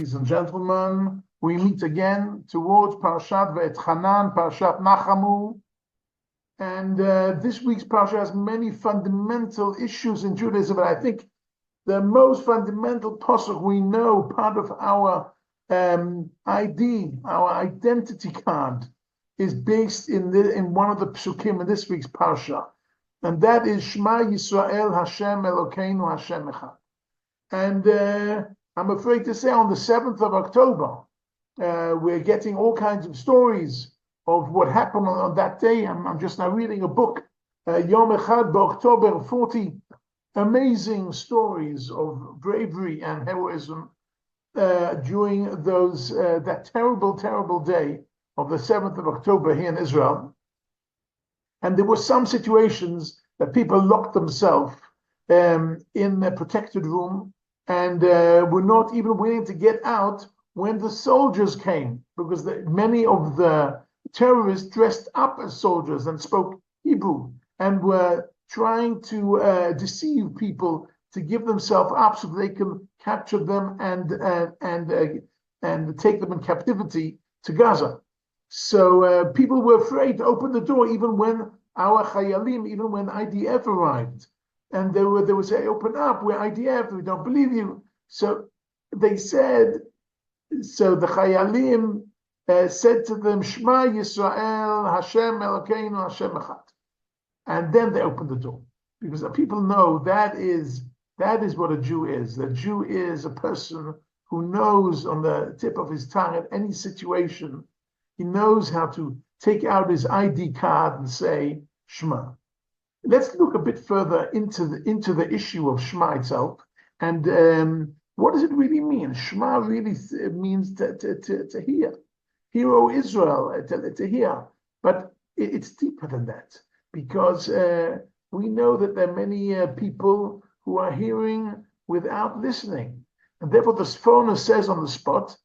ladies and gentlemen. We meet again towards Parashat Ve'etchanan, Parashat Nachamu. And this week's Parashat has many fundamental issues in Judaism, but I think the most fundamental pasuk we know, part of our ID, our identity card, is based in one of the psukim in this week's Parsha. And that is Shema Yisrael Hashem Elokeinu Hashem Echad. And I'm afraid to say on the 7th of October, we're getting all kinds of stories of what happened on that day. I'm just now reading a book, Yom Echad October, 40 amazing stories of bravery and heroism during that terrible day of the 7th of October here in Israel. And there were some situations that people locked themselves in a protected room and were not even willing to get out when the soldiers came, because many of the terrorists dressed up as soldiers and spoke Hebrew and were trying to deceive people to give themselves up so they can capture them and take them in captivity to Gaza. So people were afraid to open the door, even when our Chayalim, even when IDF arrived. And they would say, open up, we're IDF, we don't believe you. So they said, so the Chayalim said to them, Shema Yisrael, Hashem Elokeinu, Hashem Echad. And then they opened the door. Because the people know that is what a Jew is. The Jew is a person who knows on the tip of his tongue at any situation, he knows how to take out his ID card and say, Shema. Let's look a bit further into the issue of Shema itself, and what does it really mean? Shema really means to hear. Hear, O Israel, to hear. But it's deeper than that, because we know that there are many people who are hearing without listening. And therefore the Sforno says on the spot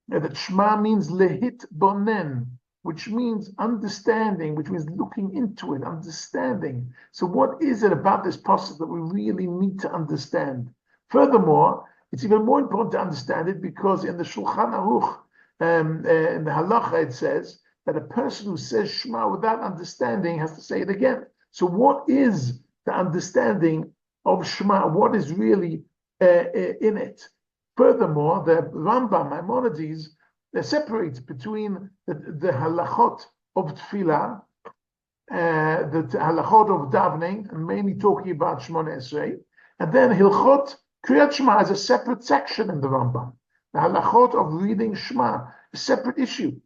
that Shema means lehit bonen, which means understanding, which means looking into it, understanding. So what is it about this process that we really need to understand? Furthermore, it's even more important to understand it because in the Shulchan Aruch, in the Halacha, it says that a person who says Shema without understanding has to say it again. So what is the understanding of Shema? What is really in it? Furthermore, the Rambam, Maimonides, they separate between the halachot of tefillah, the halachot of davening, and mainly talking about Shemona Esrei, and then hilchot Kriyat Shema is a separate section in the Rambam. The halachot of reading Shema, a separate issue,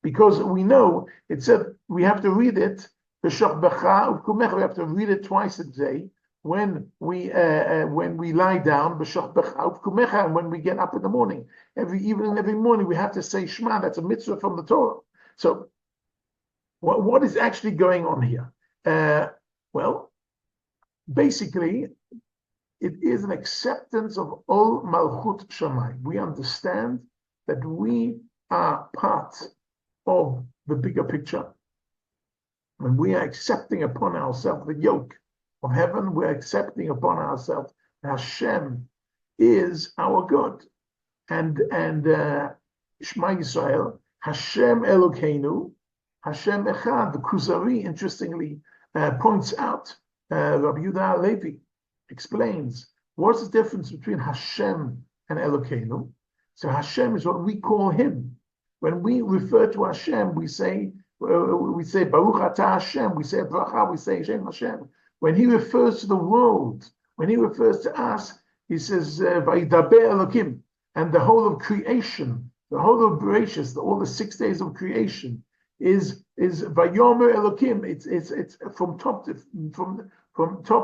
because we know it said we have to read it. We have to read it twice a day. When we lie down, and when we get up in the morning, every evening, every morning, we have to say Shema. That's a mitzvah from the Torah. So, what is actually going on here? Well, basically, it is an acceptance of Ol Malchut Shammai. We understand that we are part of the bigger picture, and we are accepting upon ourselves the yoke of heaven. We're accepting upon ourselves that Hashem is our God. And Shema Yisrael, Hashem Elokeinu, Hashem Echad. The Kuzari, interestingly, points out, Rabbi Yehuda Levi explains, what's the difference between Hashem and Elokeinu? So Hashem is what we call him. When we refer to Hashem, we say Baruch Atah Hashem, we say Bracha, we say Shem Hashem. When he refers to the world, when he refers to us, he says, Vayidaber Elokim, and the whole of creation, the whole of Bereshis, all the 6 days of creation is Vayomer Elokim. It's from top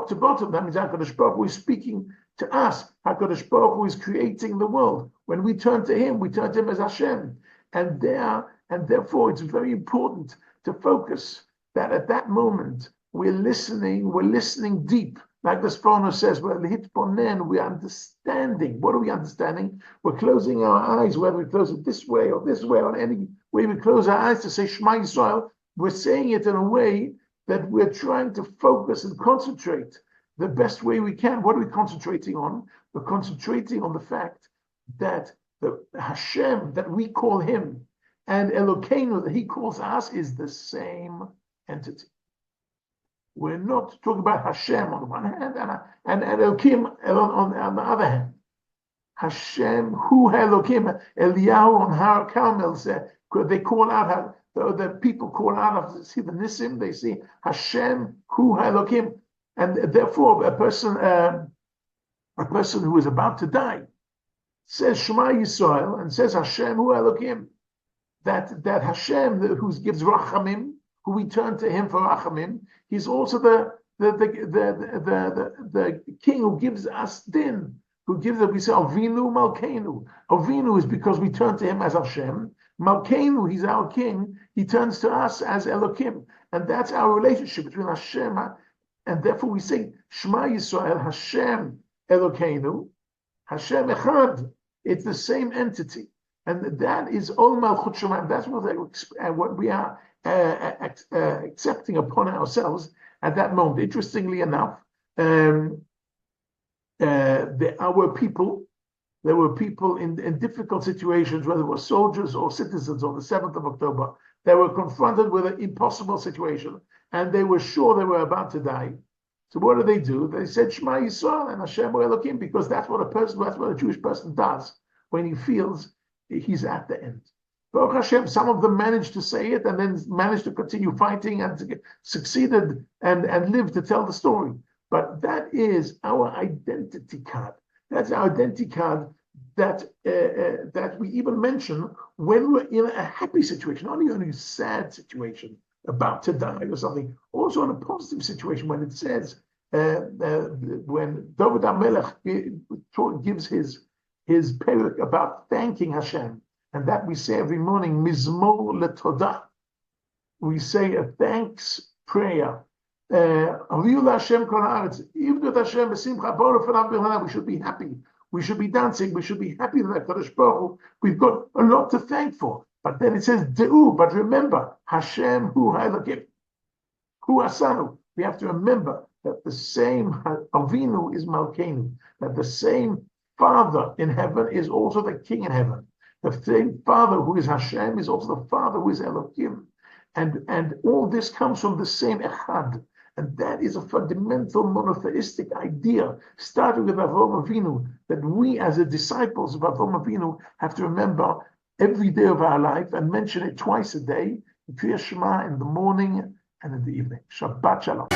to bottom. That means HaKadosh Baruch Hu is speaking to us. HaKadosh Baruch Hu is creating the world. When we turn to him as Hashem. And therefore it's very important to focus that at that moment, we're listening deep. Like the Sforno says, we're understanding. What are we understanding? We're closing our eyes, whether we close it this way, or any way we close our eyes to say Shema Yisrael, we're saying it in a way that we're trying to focus and concentrate the best way we can. What are we concentrating on? We're concentrating on the fact that the Hashem that we call him and Elokeinu that he calls us is the same entity. We're not talking about Hashem on the one hand and Elokim on the other hand. Hashem, Hu Elokim, Eliyahu on Har Carmel said, they call out, the people call out, see the Nisim, they see Hashem, Hu Elokim, and therefore a person who is about to die says Shema Yisrael and says Hashem Hu Elokim. That Hashem who gives Rachamim, who we turn to him for Rachamim, he's also the king who gives us din, who gives us, we say Avinu Malkeinu. Avinu is because we turn to him as Hashem. Malkeinu, he's our king, he turns to us as Elokim. And that's our relationship between Hashem, and therefore we say Shema Yisrael, Hashem Elokeinu, Hashem Echad. It's the same entity. And that is Ol Malchut Shemayim. That's what we are accepting upon ourselves at that moment. Interestingly enough, there were people in difficult situations, whether it was soldiers or citizens on the 7th of October, they were confronted with an impossible situation, and they were sure they were about to die. So what did they do? They said Shema Yisrael and Hashem Elokim, because that's what a Jewish person does when he feels he's at the end. Baruch Hashem, some of them managed to say it and then managed to continue fighting and succeeded and lived to tell the story. But that is our identity card. That's our identity card that we even mention when we're in a happy situation, not even a sad situation, about to die or something. Also in a positive situation when it says, when David HaMelech gives his perek about thanking Hashem, and that we say every morning, Mizmor LeTodah. We say a thanks prayer. We should be happy. We should be dancing. We should be happy that Kadosh Baruch Hu, we've got a lot to thank for. But then it says De'u. But remember, Hashem Hu Ha'elokim, Hu Asanu. We have to remember that the same Avinu is Malkeinu. That the same Father in heaven is also the King in heaven. The same Father who is Hashem is also the Father who is Elohim. And all this comes from the same Echad. And that is a fundamental monotheistic idea, starting with Avraham Avinu, that we as the disciples of Avraham Avinu have to remember every day of our life and mention it twice a day, in Kriya Shema in the morning and in the evening. Shabbat Shalom.